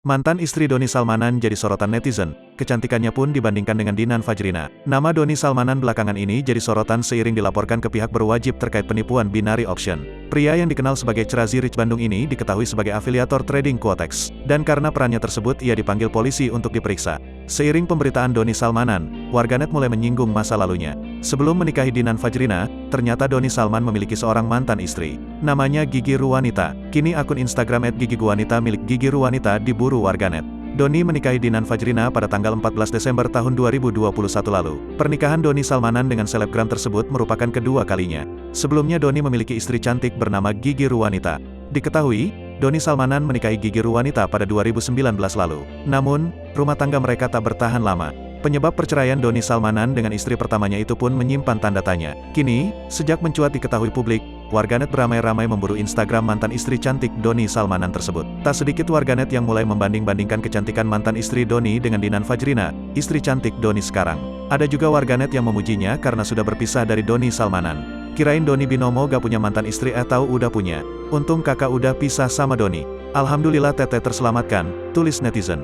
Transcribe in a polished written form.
Mantan istri Doni Salmanan jadi sorotan netizen, kecantikannya pun dibandingkan dengan Dinan Fajrina. Nama Doni Salmanan belakangan ini jadi sorotan seiring dilaporkan ke pihak berwajib terkait penipuan binary option. Pria yang dikenal sebagai Crazy Rich Bandung ini diketahui sebagai afiliator trading Quotex, dan karena perannya tersebut ia dipanggil polisi untuk diperiksa. Seiring pemberitaan Doni Salmanan, warganet mulai menyinggung masa lalunya. Sebelum menikahi Dinan Fajrina, ternyata Doni Salman memiliki seorang mantan istri. Namanya Gigi Ruwanita. Kini akun Instagram @gigiguwanita milik Gigi Ruwanita diburu warganet. Doni menikahi Dinan Fajrina pada tanggal 14 Desember tahun 2021 lalu. Pernikahan Doni Salmanan dengan selebgram tersebut merupakan kedua kalinya. Sebelumnya Doni memiliki istri cantik bernama Gigi Ruwanita. Diketahui, Doni Salmanan menikahi Gigi Ruwanita pada 2019 lalu. Namun, rumah tangga mereka tak bertahan lama. Penyebab perceraian Doni Salmanan dengan istri pertamanya itu pun menyimpan tanda tanya. Kini, sejak mencuat diketahui publik, warganet beramai-ramai memburu Instagram mantan istri cantik Doni Salmanan tersebut. Tak sedikit warganet yang mulai membanding-bandingkan kecantikan mantan istri Doni dengan Dinan Fajrina, istri cantik Doni sekarang. Ada juga warganet yang memujinya karena sudah berpisah dari Doni Salmanan. Kirain Doni Binomo gak punya mantan istri atau udah punya. Untung kakak udah pisah sama Doni. Alhamdulillah teteh terselamatkan, tulis netizen.